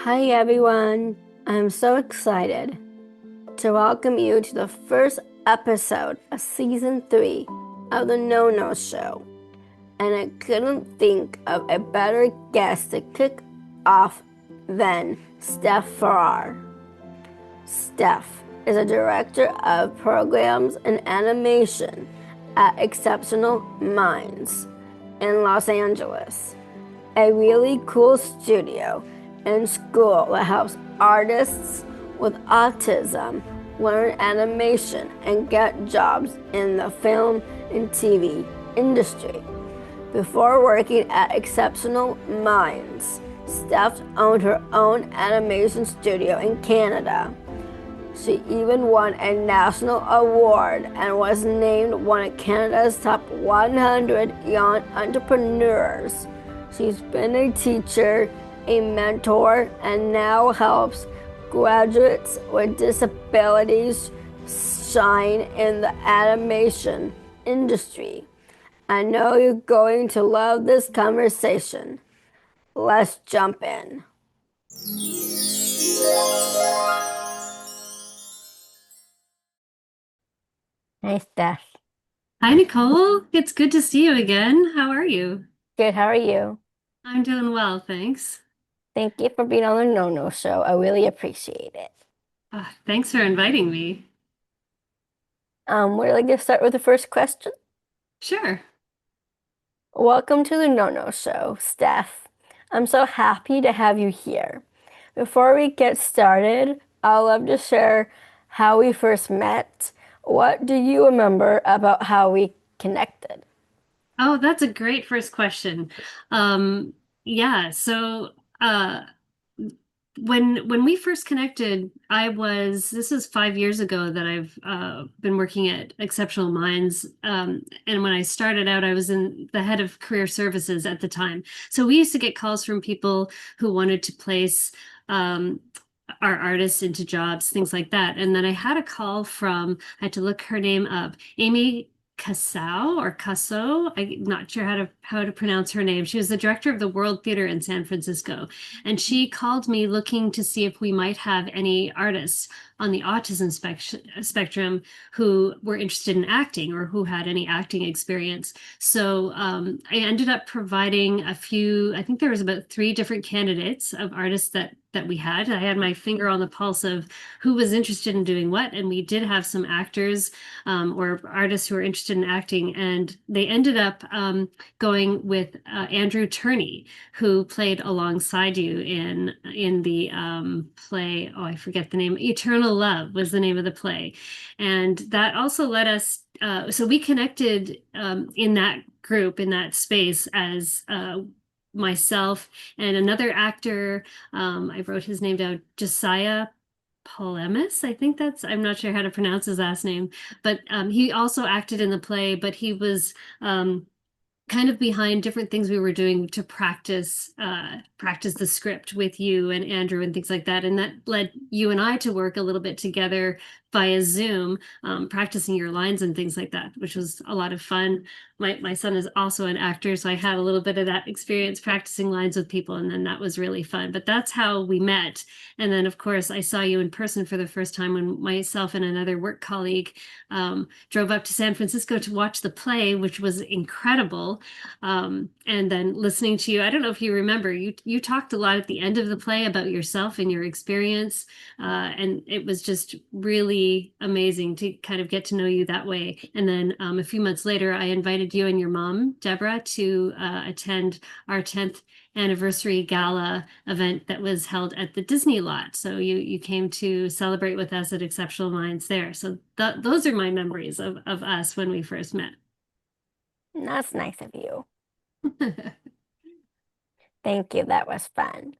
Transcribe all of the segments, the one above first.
Hi everyone, I'm so excited to welcome you to the first episode of season 3 of the No No Show. And I couldn't think of a better guest to kick off than Steff Farrar. Steff is a director of programs and animation at Exceptional Minds in Los Angeles, a really cool studio and school that helps artists with autism learn animation and get jobs in the film and TV industry. Before working at Exceptional Minds, Steff owned her own animation studio in Canada. She even won a national award and was named one of Canada's top 100 young entrepreneurs. She's been a teacher, a mentor, and now helps graduates with disabilities shine in the animation industry. I know you're going to love this conversation. Let's jump in. Hey, Steph. Hi, Nicole. It's good to see you again. How are you? Good, how are you? I'm doing well, thanks. Thank you for being on the No No Show. I really appreciate it. Thanks for inviting me. We're going to start with the first question. Sure. Welcome to the No No Show, Steph. I'm so happy to have you here. Before we get started, I'd love to share how we first met. What do you remember about how we connected? Oh, that's a great first question. Um, yeah, so uh when we first connected, this is 5 years ago that I've been working at Exceptional Minds. And when I started out, I was in the head of career services at the time. So we used to get calls from people who wanted to place um, our artists into jobs, things like that. And then I had a call from, I had to look her name up, Amy Cassau or Casso. I'm not sure how to pronounce her name. She was the director of the World Theater in San Francisco. And she called me looking to see if we might have any artists on the autism spectrum who were interested in acting or who had any acting experience. So I ended up providing a few, I think there was about 3 different candidates of artists that we had. I had my finger on the pulse of who was interested in doing what, and we did have some actors or artists who were interested in acting, and they ended up going with Andrew Turney, who played alongside you in the play. Oh, I forget the name. Eternal Love was the name of the play, and that also led us. So we connected in that group in that space as myself and another actor. I wrote his name down, Josiah Polemis. I'm not sure how to pronounce his last name, but he also acted in the play, but he was kind of behind different things we were doing to practice the script with you and Andrew and things like that. And that led you and I to work a little bit together via Zoom, practicing your lines and things like that, which was a lot of fun. My son is also an actor, so I had a little bit of that experience practicing lines with people, and then that was really fun. But that's how we met. And then, of course, I saw you in person for the first time when myself and another work colleague drove up to San Francisco to watch the play, which was incredible. And then listening to you, I don't know if you remember, you talked a lot at the end of the play about yourself and your experience, and it was just really amazing to kind of get to know you that way. And then a few months later, I invited you and your mom, Deborah, to attend our 10th anniversary gala event that was held at the Disney lot. So you came to celebrate with us at Exceptional Minds there. So those are my memories of us when we first met. That's nice of you. Thank you, that was fun.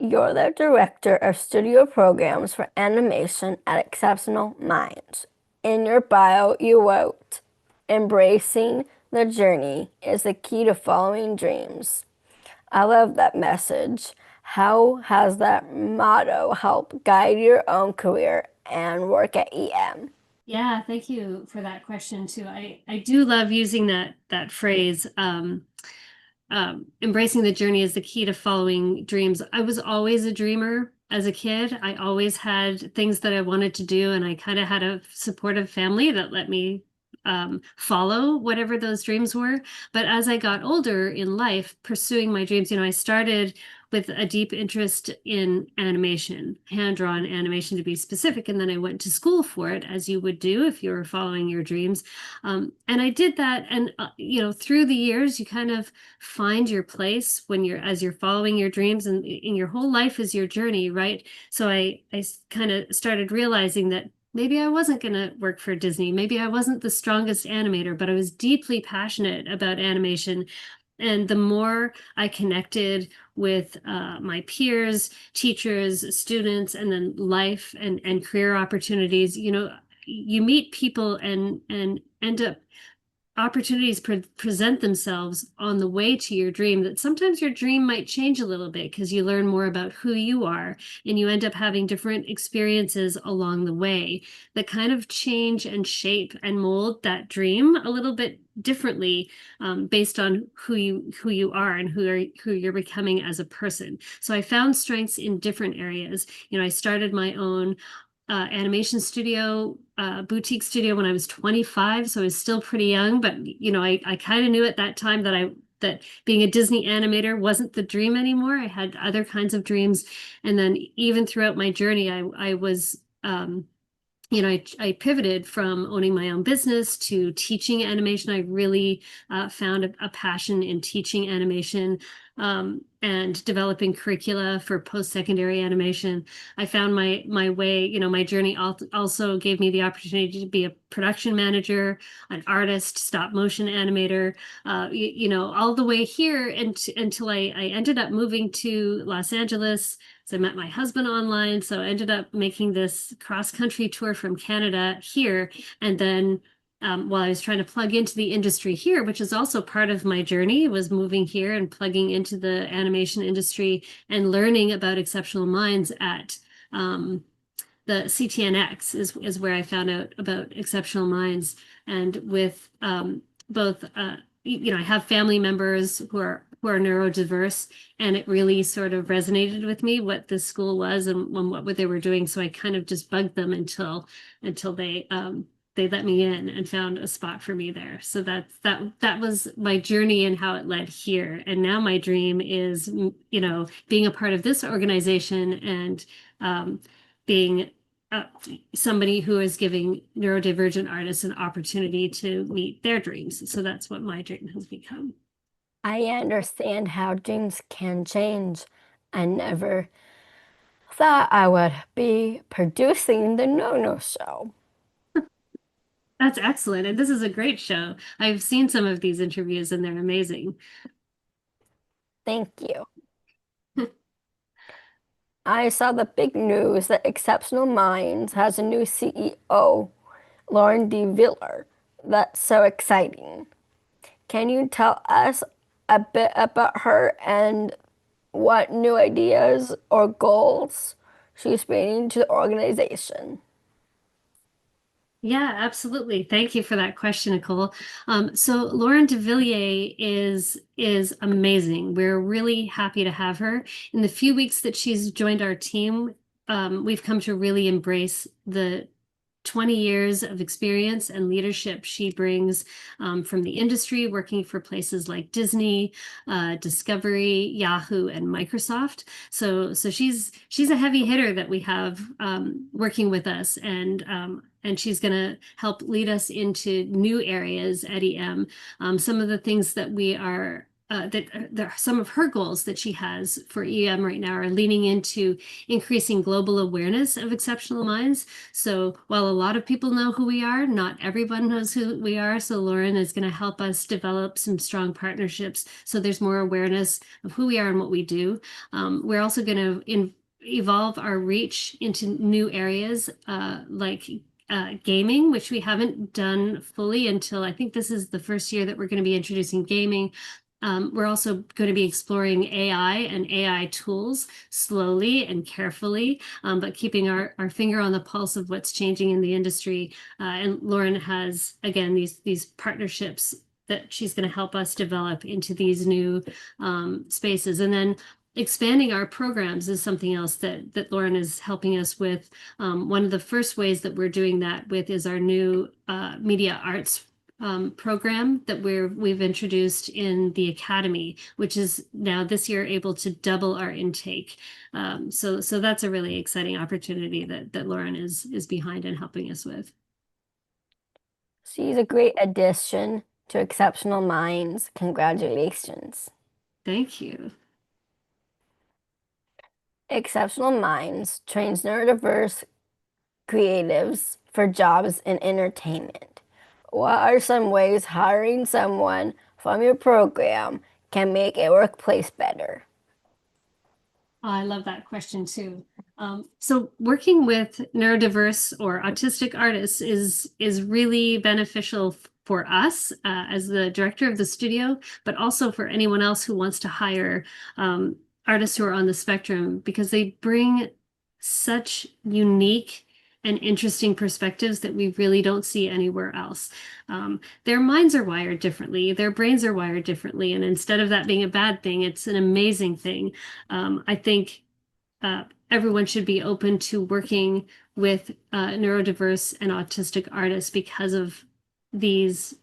You're the director of studio programs for animation at Exceptional Minds. In your bio, you wrote, "Embracing the journey is the key to following dreams." I love that message. How has that motto helped guide your own career and work at EM? Yeah, thank you for that question too. I do love using that phrase. embracing the journey is the key to following dreams. I was always a dreamer as a kid. I always had things that I wanted to do, and I kind of had a supportive family that let me follow whatever those dreams were. But as I got older in life, pursuing my dreams, I started with a deep interest in animation, hand-drawn animation to be specific. And then I went to school for it, as you would do if you were following your dreams. And I did that. And, through the years, you kind of find your place as you're following your dreams, and in your whole life is your journey, right? So I kind of started realizing that maybe I wasn't going to work for Disney. Maybe I wasn't the strongest animator, but I was deeply passionate about animation. And the more I connected with my peers, teachers, students, and then life and career opportunities, you meet people and end up opportunities present themselves on the way to your dream, that sometimes your dream might change a little bit because you learn more about who you are, and you end up having different experiences along the way that kind of change and shape and mold that dream a little bit differently, based on who you are and who you're becoming as a person. So I found strengths in different areas. I started my own animation studio, boutique studio when I was 25, so I was still pretty young. But I kind of knew at that time that being a Disney animator wasn't the dream anymore. I had other kinds of dreams, and then even throughout my journey, I was I pivoted from owning my own business to teaching animation. I really found a passion in teaching animation, and developing curricula for post-secondary animation. I found my way, my journey also gave me the opportunity to be a production manager, an artist, stop motion animator, all the way here until I ended up moving to Los Angeles. So I met my husband online. So I ended up making this cross-country tour from Canada here. And then while I was trying to plug into the industry here, which is also part of my journey, was moving here and plugging into the animation industry and learning about exceptional minds at the CTNX is where I found out about exceptional minds. And with both, I have family members who are neurodiverse, and it really sort of resonated with me what this school was and what they were doing. So I kind of just bugged them until they let me in and found a spot for me there. So that was my journey and how it led here. And now my dream is, being a part of this organization and being somebody who is giving neurodivergent artists an opportunity to meet their dreams. So that's what my dream has become. I understand how dreams can change. I never thought I would be producing the No-No Show. That's excellent. And this is a great show. I've seen some of these interviews and they're amazing. Thank you. I saw the big news that Exceptional Minds has a new CEO, Lauren D. Viller. That's so exciting. Can you tell us a bit about her and what new ideas or goals she's bringing to the organization? Yeah, absolutely. Thank you for that question, Nicole. So Lauren DeVilliers is amazing. We're really happy to have her. In the few weeks that she's joined our team, we've come to really embrace the 20 years of experience and leadership she brings, from the industry, working for places like Disney, Discovery, Yahoo, and Microsoft. So she's a heavy hitter that we have working with us, and she's going to help lead us into new areas at EM. Some of the things that we are some of her goals that she has for EM right now are leaning into increasing global awareness of exceptional minds. So while a lot of people know who we are, not everyone knows who we are. So Lauren is going to help us develop some strong partnerships so there's more awareness of who we are and what we do. We're also going to evolve our reach into new areas, like gaming, which we haven't done fully until I think this is the first year that we're going to be introducing gaming. We're also going to be exploring AI and AI tools slowly and carefully, but keeping our finger on the pulse of what's changing in the industry. And Lauren has, again, these partnerships that she's going to help us develop into these new spaces. And then expanding our programs is something else that Lauren is helping us with. One of the first ways that we're doing that with is our new media arts program that we've introduced in the academy, which is now this year able to double our intake. So that's a really exciting opportunity that Lauren is behind and helping us with. She's a great addition to Exceptional Minds. Congratulations. Thank you. Exceptional Minds trains neurodiverse creatives for jobs in entertainment. What are some ways hiring someone from your program can make a workplace better? I love that question too. So working with neurodiverse or autistic artists is really beneficial for us as the director of the studio, but also for anyone else who wants to hire artists who are on the spectrum, because they bring such unique and interesting perspectives that we really don't see anywhere else. Their minds are wired differently, their brains are wired differently, and instead of that being a bad thing, it's an amazing thing. I think everyone should be open to working with neurodiverse and autistic artists because of these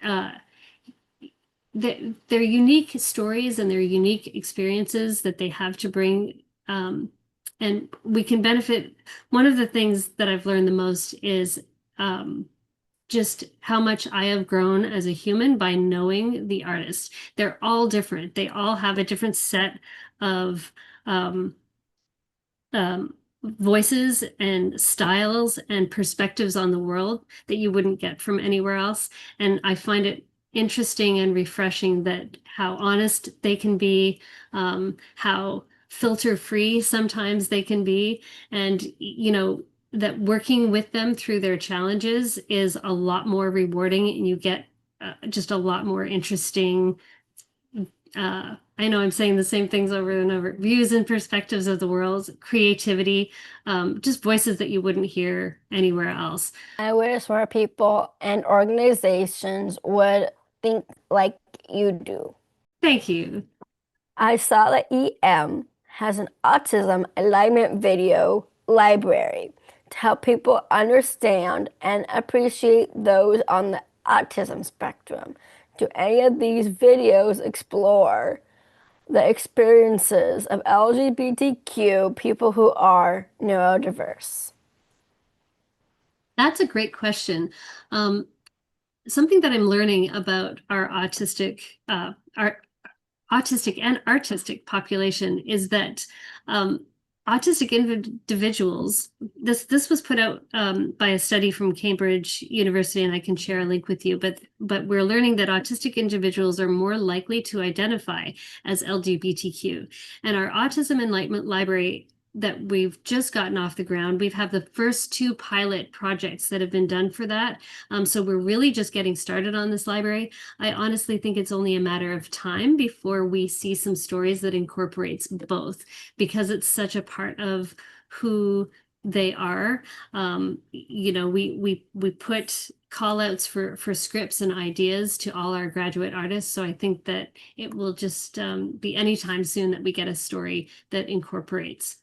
uh, their unique stories and their unique experiences that they have to bring. And we can benefit. One of the things that I've learned the most is just how much I have grown as a human by knowing the artists. They're all different. They all have a different set of voices and styles and perspectives on the world that you wouldn't get from anywhere else. And I find it interesting and refreshing that how honest they can be, how filter free sometimes they can be, and that working with them through their challenges is a lot more rewarding, and you get just a lot more interesting. I know I'm saying the same things over and over. Views and perspectives of the world, creativity, just voices that you wouldn't hear anywhere else. I wish more people and organizations would think like you do. Thank you. I saw that EM has an autism alignment video library to help people understand and appreciate those on the autism spectrum. Do any of these videos explore the experiences of LGBTQ people who are neurodiverse? That's a great question. Something that I'm learning about our autistic and artistic population is that autistic individuals, this was put out by a study from Cambridge University, and I can share a link with you, but we're learning that autistic individuals are more likely to identify as LGBTQ. And our Autism Enlightenment Library that we've just gotten off the ground, we've had the first 2 pilot projects that have been done for that. So we're really just getting started on this library. I honestly think it's only a matter of time before we see some stories that incorporates both, because it's such a part of who they are. We put call outs for scripts and ideas to all our graduate artists. So I think that it will just be anytime soon that we get a story that incorporates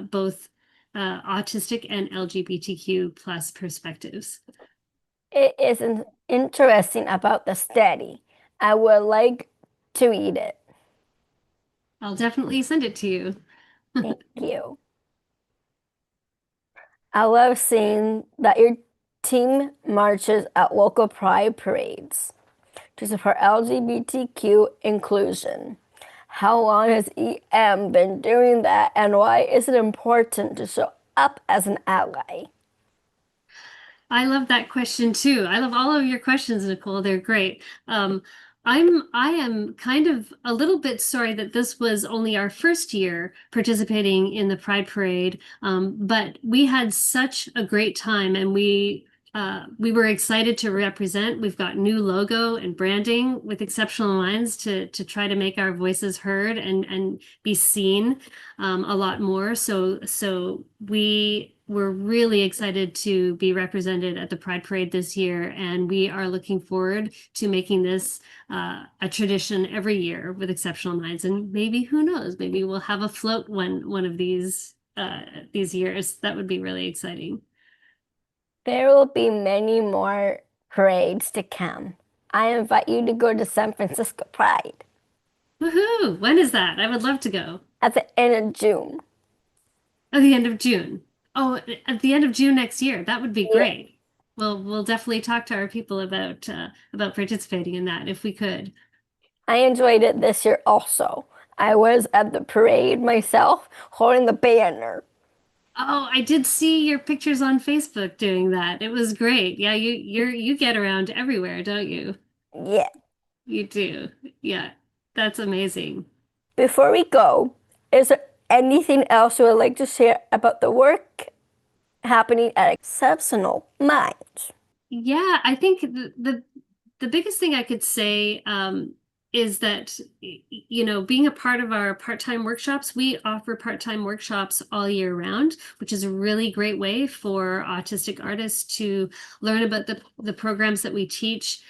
both autistic and LGBTQ plus perspectives. It is interesting about the study. I would like to read it. I'll definitely send it to you. Thank you. I love seeing that your team marches at local pride parades to support LGBTQ inclusion. How long has EM been doing that, and why is it important to show up as an ally? I love that question too. I love all of your questions, Nicole. They're great. I am kind of a little bit sorry that this was only our first year participating in the Pride Parade, but we had such a great time, and we we were excited to represent. We've got new logo and branding with Exceptional Minds to try to make our voices heard and be seen a lot more. So we were really excited to be represented at the Pride Parade this year, and we are looking forward to making this a tradition every year with Exceptional Minds. And maybe, who knows, maybe we'll have a float one of these years. That would be really exciting. There will be many more parades to come. I invite you to go to San Francisco Pride Woohoo! When is that? I would love to go. at the end of June. Oh, the end of June. Oh, at the end of June next year. That would be Yeah, great. Well, we'll definitely talk to our people about participating in that if we could. I enjoyed it this year also. I was at the parade myself, holding the banner. Oh, I did see your pictures on Facebook doing that. It was great. Yeah, you get around everywhere, don't you? Yeah. You do. Yeah. That's amazing. Before we go, is there anything else you would like to share about the work happening at Exceptional Minds? Yeah, I think the biggest thing I could say is that being a part of our part-time workshops, we offer part-time workshops all year round, which is a really great way for autistic artists to learn about the programs that we teach.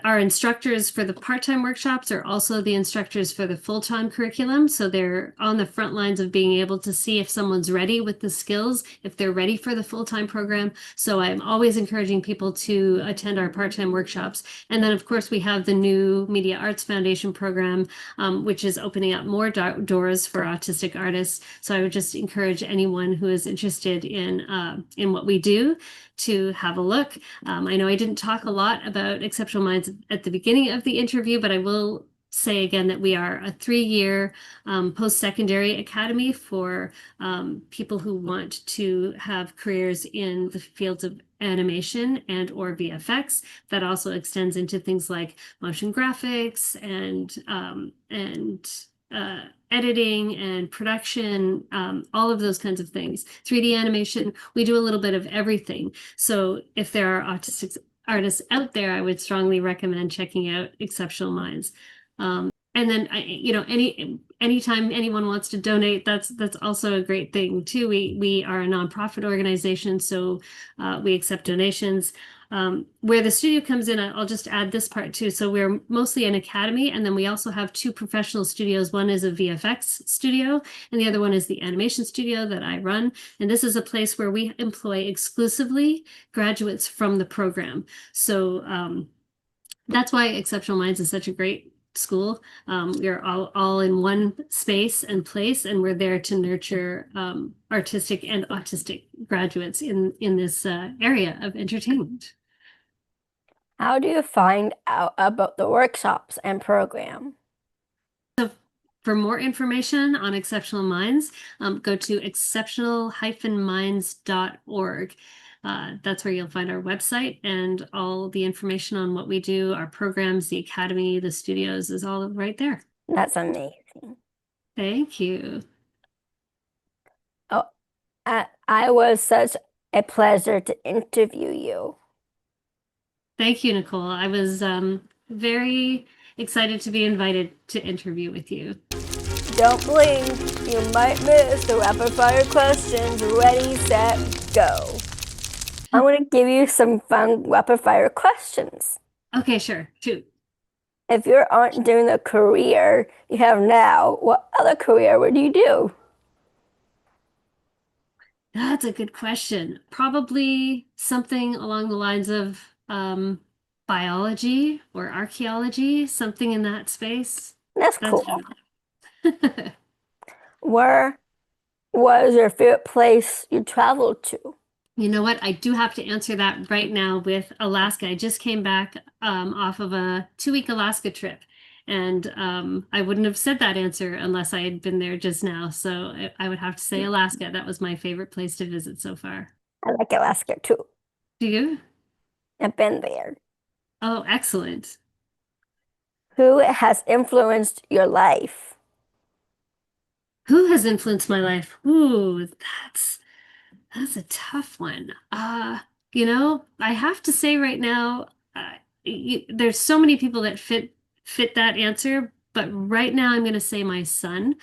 Our instructors for the part-time workshops are also the instructors for the full-time curriculum. So they're on the front lines of being able to see if someone's ready with the skills, if they're ready for the full-time program. So I'm always encouraging people to attend our part-time workshops. And then, of course, we have the new Media Arts Foundation program, which is opening up more doors for autistic artists. So I would just encourage anyone who is interested in what we do to have a look. I know I didn't talk a lot about Exceptional Minds at the beginning of the interview, but I will say again that we are a 3-year post-secondary academy for people who want to have careers in the fields of animation and or VFX. That also extends into things like motion graphics and editing and production, all of those kinds of things. 3D animation, we do a little bit of everything. So if there are autistic artists out there, I would strongly recommend checking out Exceptional Minds. And then anytime anyone wants to donate, that's also a great thing too. We are a nonprofit organization, so we accept donations. Where the studio comes in, I'll just add this part too. So we're mostly an academy, and then we also have 2 professional studios. One is a VFX studio, and the other one is the animation studio that I run. And this is a place where we employ exclusively graduates from the program. So that's why Exceptional Minds is such a great school. We're all in one space and place, and we're there to nurture artistic and autistic graduates in this area of entertainment. How do you find out about the workshops and program? For more information on Exceptional Minds, go to exceptional-minds.org. That's where you'll find our website, and all the information on what we do, our programs, the academy, the studios is all right there. That's amazing. Thank you. Oh, I was such a pleasure to interview you. Thank you, Nicole. I was very excited to be invited to interview with you. Don't blink, you might miss the rapid fire questions. Ready, set, go. I'm going to give you some fun rapid fire questions. Okay, sure. Shoot. If you aren't doing the career you have now, what other career would you do? That's a good question. Probably something along the lines of biology or archaeology, something in that space. That's That's cool. Where was your favorite place you traveled to? You know what? I do have to answer that right now with Alaska. I just came back off of a 2-week Alaska trip, and I wouldn't have said that answer unless I had been there just now. So I would have to say Alaska. That was my favorite place to visit so far. I like Alaska too. Do you? I've been there. Oh, excellent. Who has influenced your life? Who has influenced my life? Ooh, that's a tough one. I have to say right now, there's so many people that fit that answer, but right now I'm going to say my son.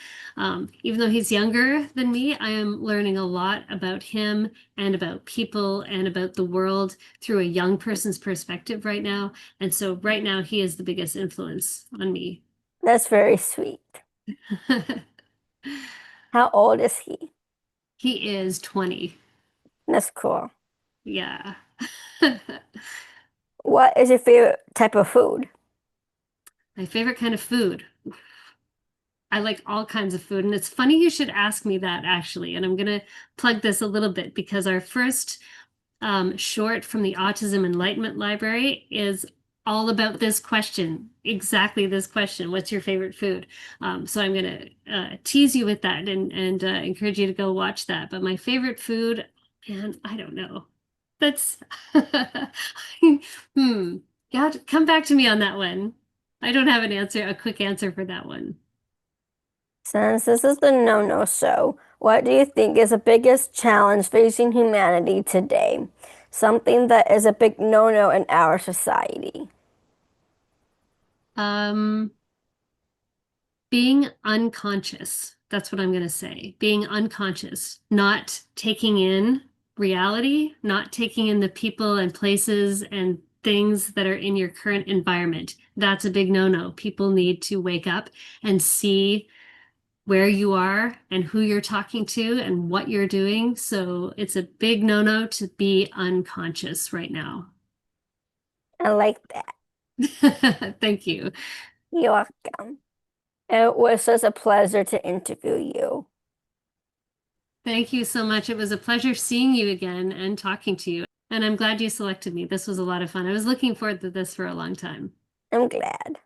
Even though he's younger than me, I am learning a lot about him and about people and about the world through a young person's perspective right now. And so right now he is the biggest influence on me. That's very sweet. How old is he? He is 20. That's cool. Yeah. What is your favorite type of food? My favorite kind of food. I like all kinds of food. And it's funny you should ask me that actually. And I'm going to plug this a little bit because our first short from the Autism Enlightenment Library is all about this question, exactly this question. What's your favorite food? So I'm going to tease you with that and encourage you to go watch that. But my favorite food, and I don't know. That's, hmm. You have to come back to me on that one. I don't have an answer, a quick answer for that one. Since this is the No-No Show, what do you think is the biggest challenge facing humanity today? Something that is a big no-no in our society. Um, Being unconscious. That's what I'm going to say. Being unconscious, not taking in reality, not taking in the people and places and things that are in your current environment. That's a big no-no. People need to wake up and see where you are and who you're talking to and what you're doing. So it's a big no-no to be unconscious right now. I like that. Thank you. You're welcome. It was such a pleasure to interview you. Thank you so much. It was a pleasure seeing you again and talking to you. And I'm glad you selected me. This was a lot of fun. I was looking forward to this for a long time. I'm glad.